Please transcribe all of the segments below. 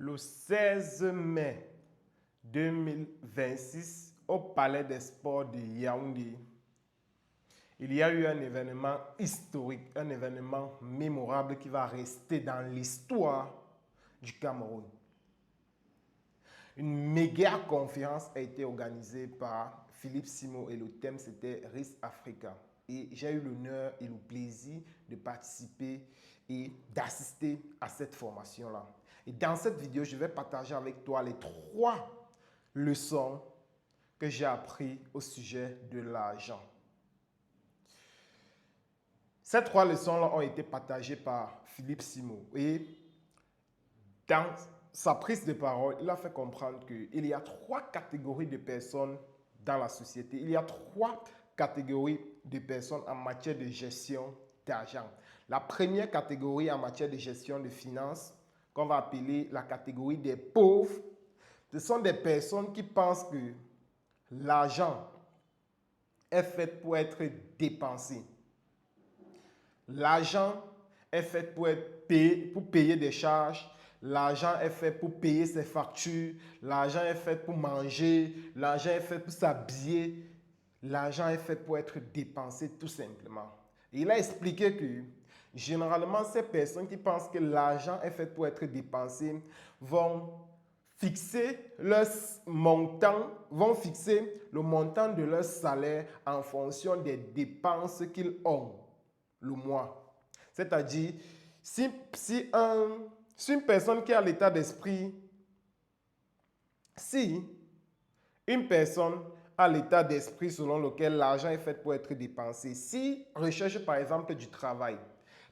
Le 16 mai 2026, au Palais des Sports de Yaoundé, il y a eu un événement historique, un événement mémorable qui va rester dans l'histoire du Cameroun. Une méga conférence a été organisée par Philippe Simo et le thème c'était RIS Africa. Et j'ai eu l'honneur et le plaisir de participer et d'assister à cette formation-là. Et dans cette vidéo, je vais partager avec toi les 3 leçons que j'ai apprises au sujet de l'argent. Ces 3 leçons-là ont été partagées par Philippe Simo. Et dans sa prise de parole, il a fait comprendre qu'il y a 3 catégories de personnes dans la société. Il y a 3 catégories de personnes en matière de gestion d'argent. La première catégorie en matière de gestion de finances, qu'on va appeler la catégorie des pauvres, ce sont des personnes qui pensent que l'argent est fait pour être dépensé. L'argent est fait pour payer des charges. L'argent est fait pour payer ses factures. L'argent est fait pour manger. L'argent est fait pour s'habiller. L'argent est fait pour être dépensé tout simplement. Et il a expliqué que généralement, ces personnes qui pensent que l'argent est fait pour être dépensé vont fixer le montant de leur salaire en fonction des dépenses qu'ils ont le mois. C'est-à-dire, si une personne qui a l'état d'esprit, selon lequel l'argent est fait pour être dépensé, si recherche par exemple du travail,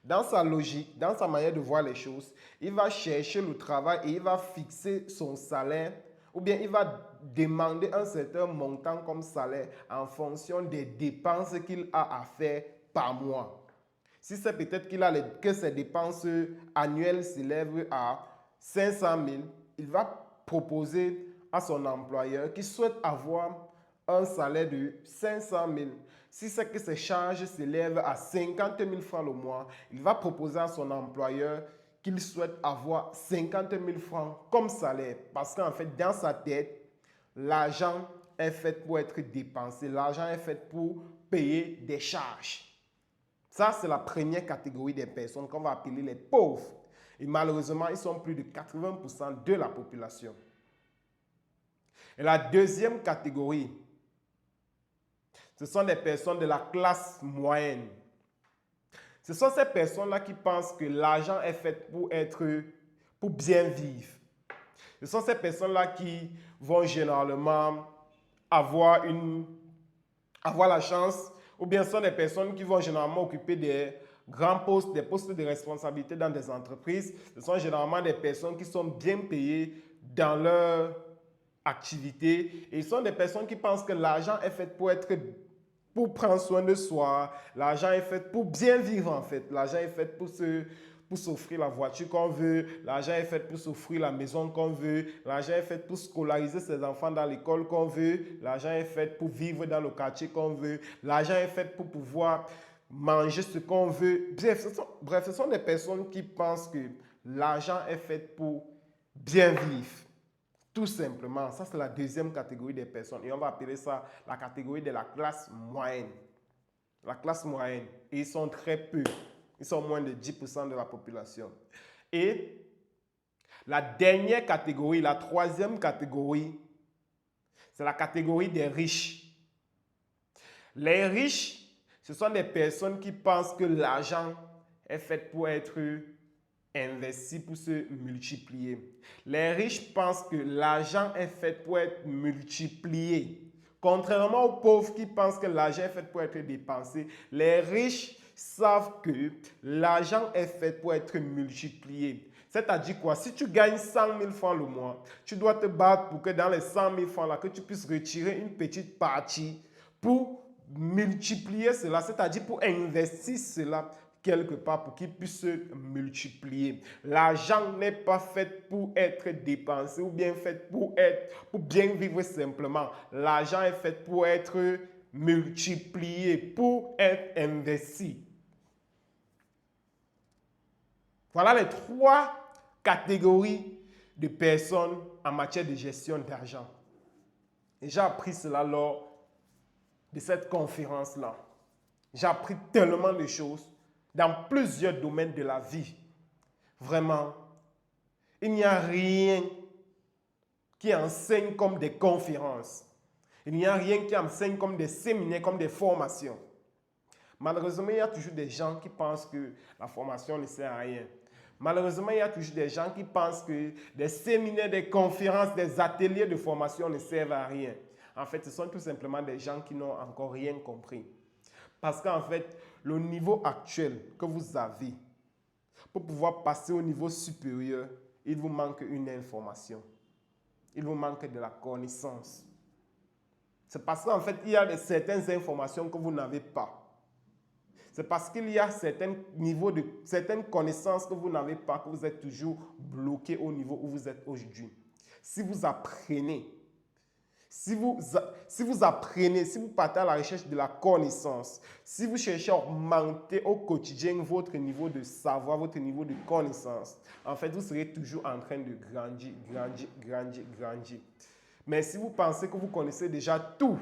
dans sa logique, dans sa manière de voir les choses, il va chercher le travail et il va fixer son salaire ou bien il va demander un certain montant comme salaire en fonction des dépenses qu'il a à faire par mois. Si c'est peut-être que ses dépenses annuelles s'élèvent à 500 000, il va proposer à son employeur qui souhaite avoir un salaire de 500 000. Si c'est que ses charges s'élèvent à 50 000 francs le mois, il va proposer à son employeur qu'il souhaite avoir 50 000 francs comme salaire. Parce qu'en fait, dans sa tête, l'argent est fait pour être dépensé. L'argent est fait pour payer des charges. Ça, c'est la première catégorie des personnes qu'on va appeler les pauvres. Et malheureusement, ils sont plus de 80% de la population. Et la deuxième catégorie, ce sont des personnes de la classe moyenne. Ce sont ces personnes-là qui pensent que l'argent est fait pour bien vivre. Ce sont ces personnes-là qui vont généralement avoir la chance, ou bien ce sont des personnes qui vont généralement occuper des grands postes, des postes de responsabilité dans des entreprises. Ce sont généralement des personnes qui sont bien payées dans leur activité. Et ce sont des personnes qui pensent que l'argent est fait pour prendre soin de soi. L'argent est fait pour bien vivre en fait. L'argent est fait pour s'offrir la voiture qu'on veut. L'argent est fait pour s'offrir la maison qu'on veut. L'argent est fait pour scolariser ses enfants dans l'école qu'on veut. L'argent est fait pour vivre dans le quartier qu'on veut. L'argent est fait pour pouvoir manger ce qu'on veut. Bref, ce sont des personnes qui pensent que l'argent est fait pour bien vivre. Tout simplement, ça c'est la deuxième catégorie des personnes. Et on va appeler ça la catégorie de la classe moyenne. La classe moyenne. Et ils sont très peu. Ils sont moins de 10% de la population. Et la dernière catégorie, la troisième catégorie, c'est la catégorie des riches. Les riches, ce sont des personnes qui pensent que l'argent est fait pour être investi, pour se multiplier. Les riches pensent que l'argent est fait pour être multiplié. Contrairement aux pauvres qui pensent que l'argent est fait pour être dépensé, les riches savent que l'argent est fait pour être multiplié. C'est-à-dire quoi? Si tu gagnes 100 000 francs le mois, tu dois te battre pour que dans les 100 000 francs là, que tu puisses retirer une petite partie pour multiplier cela, c'est-à-dire pour investir cela quelque part pour qu'il puisse se multiplier. L'argent n'est pas fait pour être dépensé ou bien fait pour bien vivre simplement. L'argent est fait pour être multiplié, pour être investi. Voilà les 3 catégories de personnes en matière de gestion d'argent. Et j'ai appris cela lors de cette conférence-là. J'ai appris tellement de choses dans plusieurs domaines de la vie. Vraiment, il n'y a rien qui enseigne comme des conférences. Il n'y a rien qui enseigne comme des séminaires, comme des formations. Malheureusement, il y a toujours des gens qui pensent que la formation ne sert à rien. Malheureusement, il y a toujours des gens qui pensent que des séminaires, des conférences, des ateliers de formation ne servent à rien. En fait, ce sont tout simplement des gens qui n'ont encore rien compris. Parce qu'en fait, le niveau actuel que vous avez, pour pouvoir passer au niveau supérieur, il vous manque une information. Il vous manque de la connaissance. C'est parce qu'en fait, il y a certaines informations que vous n'avez pas. C'est parce qu'il y a certains certaines connaissances que vous n'avez pas, que vous êtes toujours bloqué au niveau où vous êtes aujourd'hui. Si vous apprenez, si vous apprenez, si vous partez à la recherche de la connaissance, si vous cherchez à augmenter au quotidien votre niveau de savoir, votre niveau de connaissance, en fait, vous serez toujours en train de grandir, grandir, grandir, grandir. Mais si vous pensez que vous connaissez déjà tout,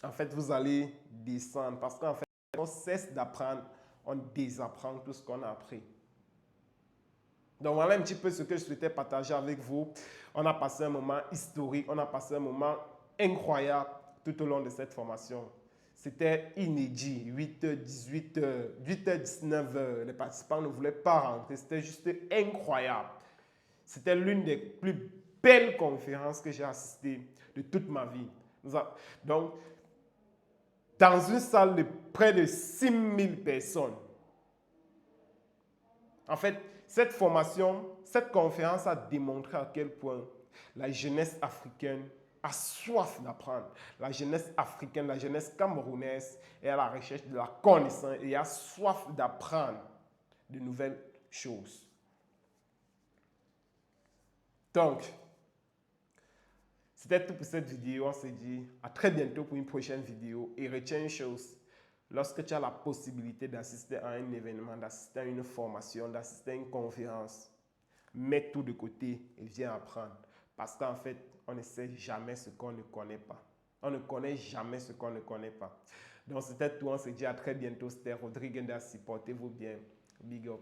en fait, vous allez descendre parce qu'en fait, on cesse d'apprendre, on désapprend tout ce qu'on a appris. Donc, voilà un petit peu ce que je souhaitais partager avec vous. On a passé un moment historique, on a passé un moment incroyable tout au long de cette formation. C'était inédit, 8h, 18h, 8h, 19h. Les participants ne voulaient pas rentrer, c'était juste incroyable. C'était l'une des plus belles conférences que j'ai assistées de toute ma vie. Donc, dans une salle de près de 6000 personnes. En fait, cette formation, cette conférence a démontré à quel point la jeunesse africaine a soif d'apprendre. La jeunesse africaine, la jeunesse camerounaise est à la recherche de la connaissance et a soif d'apprendre de nouvelles choses. Donc, c'était tout pour cette vidéo. On se dit à très bientôt pour une prochaine vidéo. Et retiens une chose, lorsque tu as la possibilité d'assister à un événement, d'assister à une formation, d'assister à une conférence, mets tout de côté et viens apprendre. Parce qu'en fait, on ne sait jamais ce qu'on ne connaît pas. On ne connaît jamais ce qu'on ne connaît pas. Donc, c'était tout. On se dit à très bientôt. C'était Rodrigue Ndassi. Portez-vous bien. Big up.